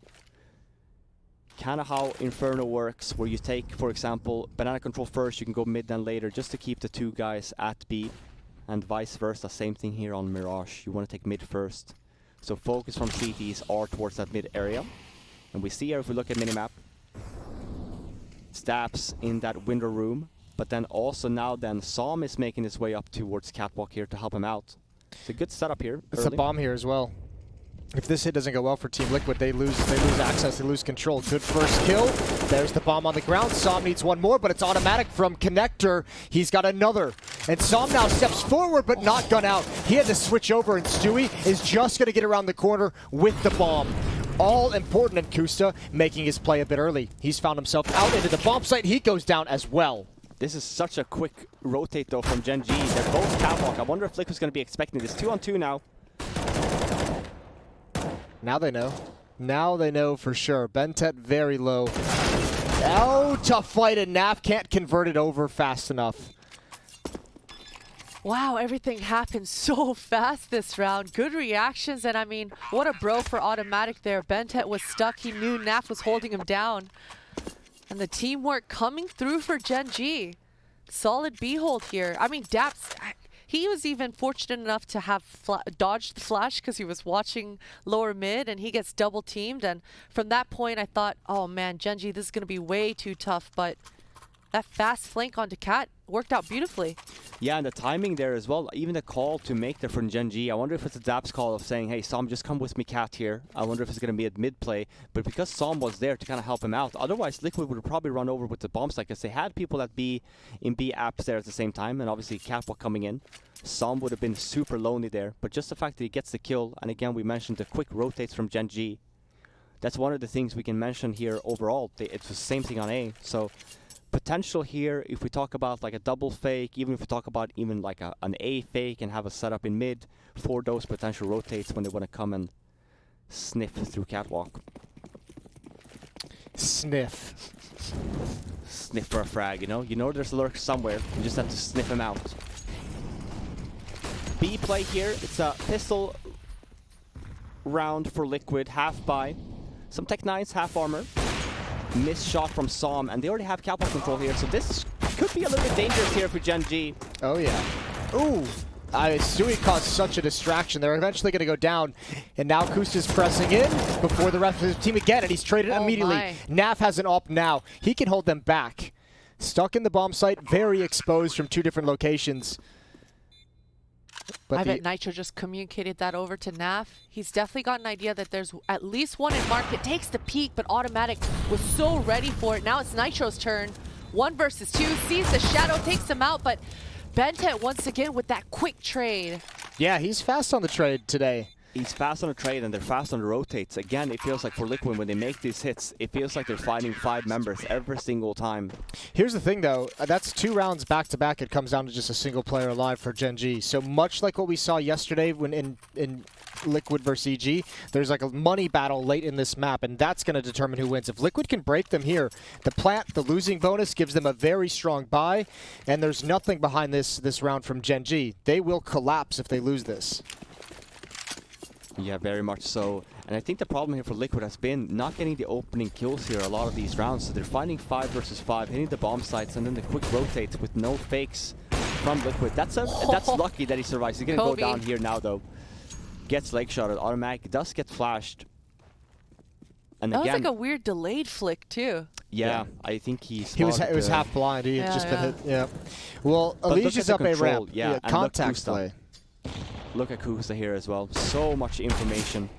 Kind of how Inferno works, where you take, for example, banana control first, you can go mid then later, just to keep the 2 guys at B, and vice versa. Same thing here on Mirage. You want to take mid first. So focus from CTs are towards that mid area. And we see here, if we look at minimap, Stabs in that window room, but then also now then Psalm is making his way up towards catwalk here to help him out. It's a good setup here. It's a bomb here as well. If this hit doesn't go well for Team Liquid, they lose access, they lose control. Good first kill. There's the bomb on the ground. Psalm needs one more, but it's automatic from Connector. He's got another. And Psalm now steps forward, but not gun out. He had to switch over, and Stewie is just going to get around the corner with the bomb. All important, and Kusta making his play a bit early. He's found himself out into the bomb site. He goes down as well. This is such a quick rotate, though, from Gen.G. They're both catwalk. I wonder if Liquid's going to be expecting this. 2-on-2 now. Now they know. Now they know for sure. Bentet very low. Oh, tough fight, and Naf can't convert it over fast enough. Wow, everything happened so fast this round. Good reactions, and I mean, what a bro for Automatic there. Bentet was stuck. He knew Naf was holding him down. And the teamwork coming through for Gen.G. solid B hold here. I mean, Daps, he was even fortunate enough to have dodged the flash because he was watching lower mid, and he gets double teamed. And from that point, I thought, oh man, Gen.G, this is going to be way too tough. But that fast flank onto Cat worked out beautifully. Yeah, and the timing there as well. Even the call to make there from Gen.G. I wonder if it's a Daps call of saying, hey, Som, just come with me, Cat here. I wonder if it's going to be at mid play. But because Som was there to kind of help him out, otherwise Liquid would have probably run over with the bomb site because they had people that be in B apps there at the same time, and obviously Cat was coming in. Som would have been super lonely there. But just the fact that he gets the kill, and again, we mentioned the quick rotates from Gen.G. That's one of the things we can mention here overall. It's the same thing on A. So potential here, if we talk about like a double fake, even if we talk about even like an A fake and have a setup in mid for those potential rotates when they want to come and sniff through catwalk. Sniff. Sniff for a frag, you know? You know there's a lurk somewhere. You just have to sniff him out. B play here. It's a pistol round for Liquid, half buy. Some Tech 9s, half armor. Missed shot from Som, and they already have catwalk control here, so this could be a little bit dangerous here for Gen.G. Oh yeah. Ooh. Stewie caused such a distraction. They're eventually going to go down, and now Kusta's pressing in before the rest of his team again, and he's traded immediately. My. Naf has an op now. He can hold them back. Stuck in the bomb site, very exposed from two different locations. But I bet Nitro just communicated that over to Naf. He's definitely got an idea that there's at least one in market. Takes the peek, but Automatic was so ready for it. Now it's Nitro's turn. 1 versus 2. Sees the shadow, takes him out, but Bentet once again with that quick trade. Yeah, he's fast on the trade today. He's fast on the trade and they're fast on the rotates. Again, it feels like for Liquid, when they make these hits, it feels like they're fighting 5 members every single time. Here's the thing, though. That's 2 rounds back-to-back. It comes down to just a single player alive for Gen.G. So much like what we saw yesterday when in Liquid versus EG, there's like a money battle late in this map, and that's going to determine who wins. If Liquid can break them here, the plant, the losing bonus, gives them a very strong buy, and there's nothing behind this round from Gen.G. They will collapse if they lose this. Yeah, very much so. And I think the problem here for Liquid has been not getting the opening kills here a lot of these rounds. So they're fighting 5 versus 5, hitting the bomb sites, and then the quick rotates with no fakes from Liquid. That's lucky that he survives. He's going to go down here now, though. Gets leg shotted. Automatic does get flashed. And that again, was like a weird delayed flick, too. Yeah, I think he was half blind. He had just been hit. Yeah. Well, Elige is up a ramp. Yeah, contact play. Look at Kusta here as well. So much information.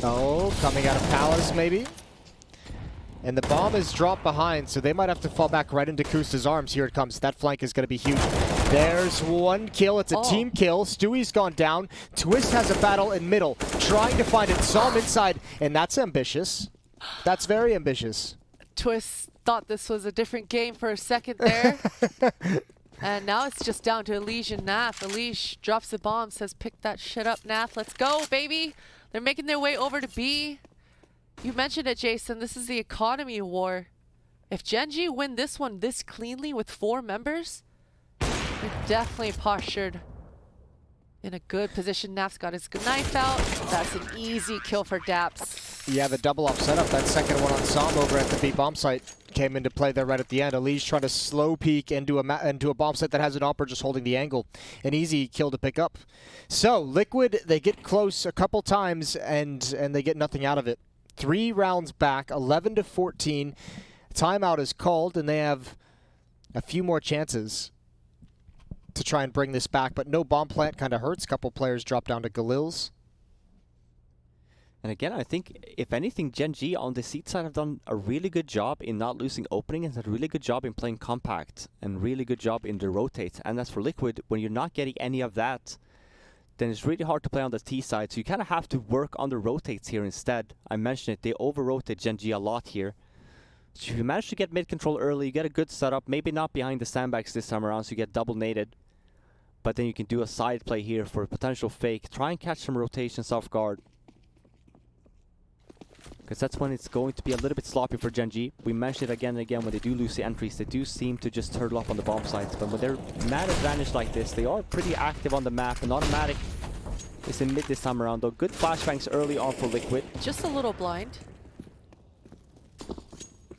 Oh, coming out of Palace maybe. And the bomb is dropped behind, so they might have to fall back right into Kusta's arms. Here it comes. That flank is going to be huge. There's 1 kill. It's a team kill. Stewie's gone down. Twist has a battle in middle, trying to find it. Som inside, and that's ambitious. That's very ambitious. Twist thought this was a different game for a second there. And now it's just down to Elige and Naf. Elige drops the bomb, says, pick that shit up, Naf. Let's go, baby. They're making their way over to B. You mentioned it, Jason. This is the economy war. If Gen.G win this one this cleanly with 4 members, they're definitely postured in a good position. Naf's got his knife out. That's an easy kill for Daps. Yeah, the double up setup. That second one on Som over at the B bomb site came into play there right at the end. Elige trying to slow peek into a bomb set that has an opper just holding the angle. An easy kill to pick up. So Liquid, they get close a couple times and they get nothing out of it. 3 rounds back, 11-14. Timeout is called, and they have a few more chances to try and bring this back. But no bomb plant kind of hurts. Couple players drop down to Galil's. And again, I think, if anything, Gen.G on the seat side have done a really good job in not losing opening, and a really good job in playing compact, and really good job in the rotates. And as for Liquid, when you're not getting any of that, then it's really hard to play on the T side. So you kind of have to work on the rotates here instead. I mentioned it, they over-rotate Gen.G a lot here. So if you manage to get mid-control early, you get a good setup, maybe not behind the sandbags this time around, so you get double-nated. But then you can do a side play here for a potential fake. Try and catch some rotations off guard. Because that's when it's going to be a little bit sloppy for Gen.G. We mentioned it again and again, when they do lose the entries, they do seem to just turtle up on the bomb sites. But when they're mad advantage like this, they are pretty active on the map. And Automatic is in mid this time around, though. Good flashbangs early on for Liquid. Just a little blind.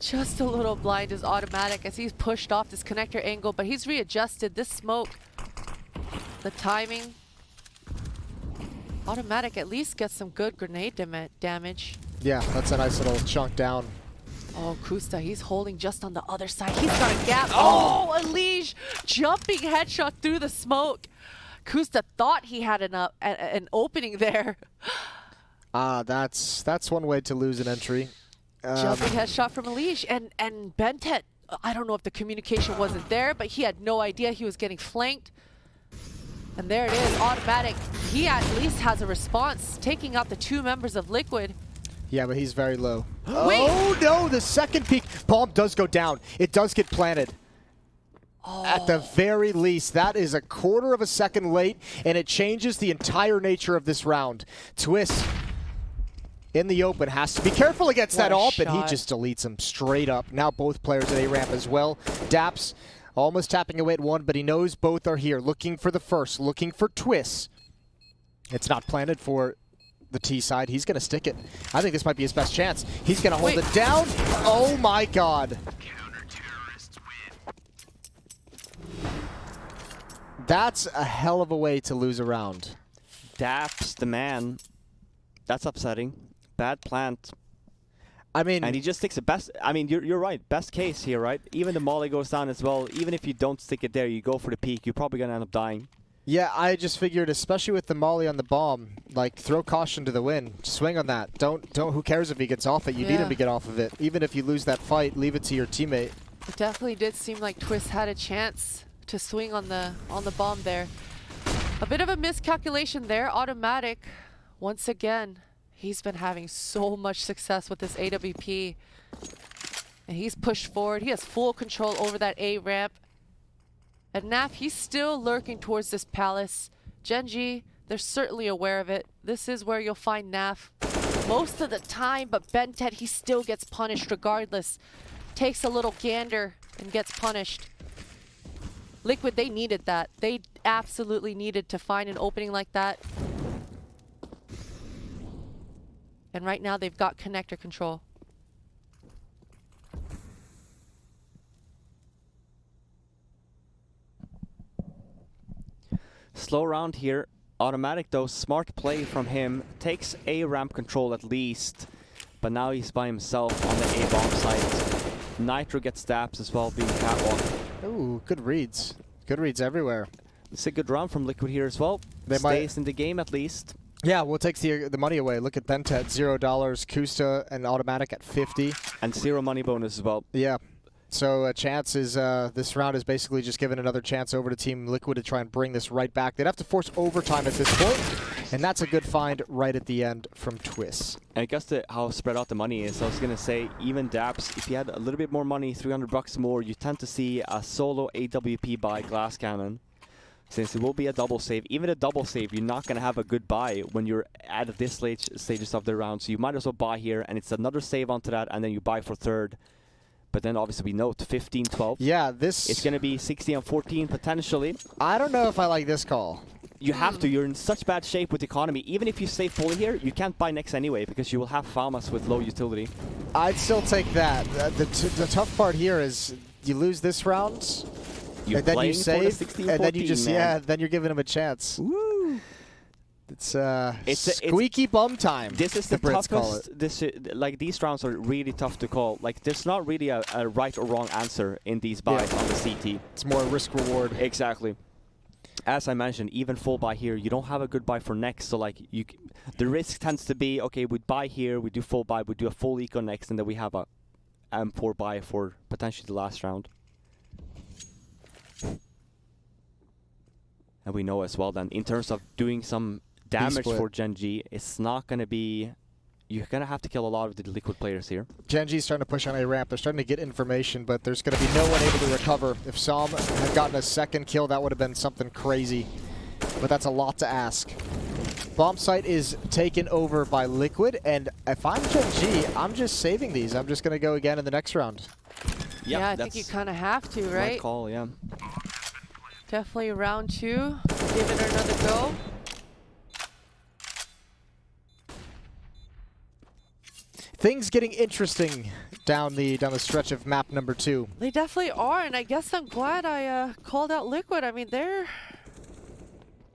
Just a little blind is automatic as he's pushed off this connector angle, but he's readjusted this smoke. The timing. Automatic at least gets some good grenade damage. Yeah, that's a nice little chunk down. Oh, Kusta, he's holding just on the other side. He's got a gap. Oh, Elige jumping headshot through the smoke. Kusta thought he had an opening there. That's one way to lose an entry. Jumping headshot from Elige. And Bentet, I don't know if the communication wasn't there, but he had no idea he was getting flanked. And there it is, automatic. He at least has a response, taking out the 2 members of Liquid. Yeah, but he's very low. Wait. Oh no, the second peak. Bomb does go down. It does get planted. Oh. At the very least, that is a quarter of a second late, and it changes the entire nature of this round. Twist in the open has to be careful against that AWP, and he just deletes him straight up. Now both players at A-ramp as well. Daps almost tapping away at one, but he knows both are here, looking for the first, looking for Twist. It's not planted for the T side. He's going to stick it. I think this might be his best chance. He's going to hold it down. Oh my god. That's a hell of a way to lose a round. Daps the man. That's upsetting. Bad plant. I mean, and he just sticks the best. I mean, you're right. Best case here, right? Even the molly goes down as well. Even if you don't stick it there, you go for the peak, you're probably going to end up dying. Yeah, I just figured, especially with the molly on the bomb, like, throw caution to the wind. Swing on that. Don't. Who cares if he gets off it? You need him to get off of it. Even if you lose that fight, leave it to your teammate. It definitely did seem like Twist had a chance to swing on the bomb there. A bit of a miscalculation there. Automatic, once again, he's been having so much success with this AWP. And he's pushed forward. He has full control over that A ramp. And Naf, he's still lurking towards this palace. Gen.G, they're certainly aware of it. This is where you'll find Naf most of the time, but Bentet, he still gets punished regardless. Takes a little gander and gets punished. Liquid, they needed that. They absolutely needed to find an opening like that. And right now they've got connector control. Slow round here. Automatic though, smart play from him. Takes A ramp control at least. But now he's by himself on the A bomb site. Nitro gets stabs as well, being catwalk. Ooh, good reads. Good reads everywhere. It's a good round from Liquid here as well. They stays in the game at least. Yeah, we'll take the money away. Look at Bentet, $0. Kusta and automatic at 50. And 0 money bonus as well. Yeah. So chance is, this round is basically just giving another chance over to Team Liquid to try and bring this right back. They'd have to force overtime at this point, and that's a good find right at the end from Twist. And I guess how spread out the money is, I was going to say, even Daps, if you had a little bit more money, $300 more, you tend to see a solo AWP buy Glass Cannon. Since it will be a double save, even a double save, you're not going to have a good buy when you're at this stages of the round. So you might as well buy here, and it's another save onto that, and then you buy for third. But then obviously we note 15-12. Yeah, this... It's going to be 16-14 potentially. I don't know if I like this call. You have to. You're in such bad shape with the economy. Even if you save fully here, you can't buy next anyway because you will have Famas with low utility. I'd still take that. The tough part here is you lose this round, you're and then you save, and then you just, man. then you're giving him a chance. Woo! It's squeaky bum time. This is the toughest. Like, these rounds are really tough to call. Like, there's not really a right or wrong answer in these buys on the CT. It's more risk reward. Exactly. As I mentioned, even full buy here, you don't have a good buy for next. So like, the risk tends to be, okay, we buy here, we do full buy, we do a full eco next, and then we have a M4 buy for potentially the last round. And we know as well then, in terms of doing some damage for Gen.G, it's not going to be... You're going to have to kill a lot of the Liquid players here. Gen.G's starting to push on A ramp. They're starting to get information, but there's going to be no one able to recover. If Som had gotten a second kill, that would have been something crazy. But that's a lot to ask. Bomb site is taken over by Liquid, and if I'm Gen.G, I'm just saving these. I'm just going to go again in the next round. Yep, yeah, I think you kind of have to, right? Right call, yeah. Definitely round 2. Give it another go. things getting interesting down the stretch of map number 2. They definitely are, and I guess I'm glad I called out Liquid. I mean, they're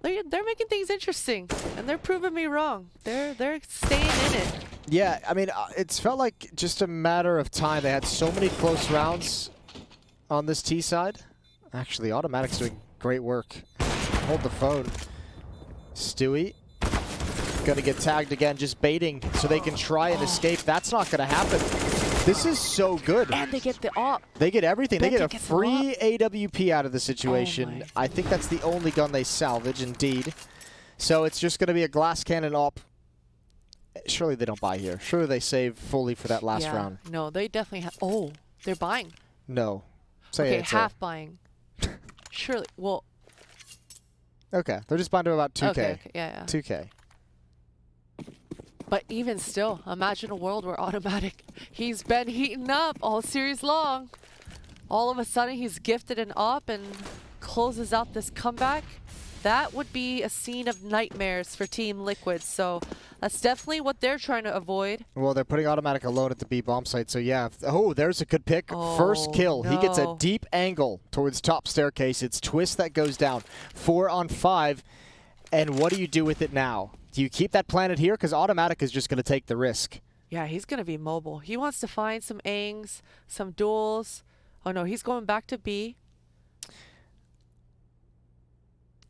making things interesting, and they're proving me wrong. They're staying in it. Yeah, I mean, it's felt like just a matter of time. They had so many close rounds on this T side. Actually, Automatic's doing great work. Hold the phone. Stewie gonna get tagged again, just baiting so they can try and escape. That's not gonna happen. This is so good. And they get the op. They get everything. They get a Gets free AWP out of the situation. Oh I think that's the only gun they salvage, indeed. So it's just gonna be a glass cannon op. Surely they don't buy here. Surely they save fully for that last round. No, they definitely have. Oh, they're buying. No. Say Okay, it's half buying. Surely. Well. Okay, they're just buying to about 2K. Okay, yeah. 2K. But even still, imagine a world where Automatic, he's been heating up all series long. All of a sudden, he's gifted an op and closes out this comeback. That would be a scene of nightmares for Team Liquid. So that's definitely what they're trying to avoid. Well, they're putting Automatic alone at the B bomb site. So yeah, oh, there's a good pick. Oh, First kill. no. He gets a deep angle towards top staircase. It's Twist that goes down. 4 on 5. And what do you do with it now? Do you keep that planted here? Because Automatic is just going to take the risk. Yeah, he's going to be mobile. He wants to find some angs, some duels. Oh no, he's going back to B.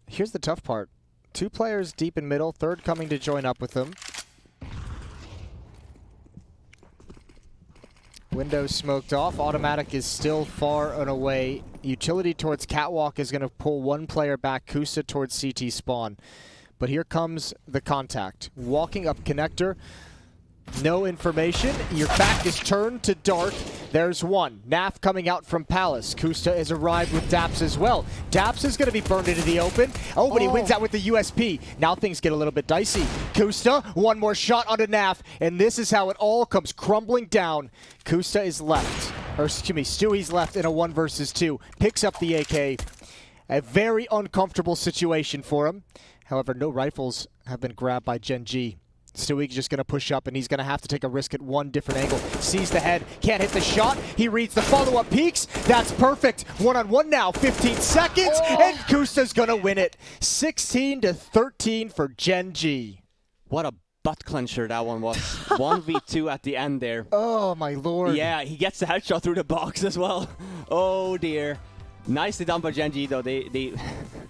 Here's the tough part. 2 players deep in middle, third coming to join up with them. Window smoked off. Automatic is still far and away. Utility towards Catwalk is going to pull 1 player back. Kusa towards CT spawn. But here comes the contact. Walking up connector. No information. Your back is turned to dark. There's one. Naf coming out from Palace. Kusta has arrived with Daps as well. Daps is going to be burned into the open. Oh, but he wins out with the USP. Now things get a little bit dicey. Kusta, one more shot onto Naf, and this is how it all comes crumbling down. Kusta is left. Or excuse me, Stewie's left in a 1 versus 2. Picks up the AK. A very uncomfortable situation for him. However, no rifles have been grabbed by Gen.G. Stewie's just going to push up, and he's going to have to take a risk at 1 different angle. Sees the head, can't hit the shot. He reads the follow-up peaks. That's perfect. 1-on-1 now, 15 seconds, and Kusta's going to win it. 16-13 for Gen.G. What a butt clencher that one was. 1v2 at the end there. Oh, my lord. Yeah, he gets the headshot through the box as well. Oh, dear. Nicely done by Gen.G, though. They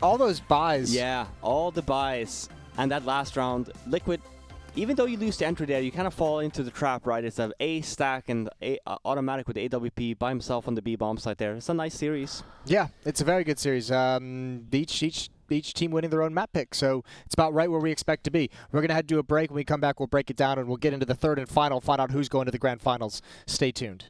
all those buys. Yeah, all the buys. And that last round, Liquid, even though you lose the entry there, you kind of fall into the trap, right? It's an A stack and Automatic with AWP by himself on the B bomb site there. It's a nice series. Yeah, it's a very good series. Each team winning their own map pick, so it's about right where we expect to be. We're going to head to a break. When we come back, we'll break it down, and we'll get into the third and final, find out who's going to the grand finals. Stay tuned.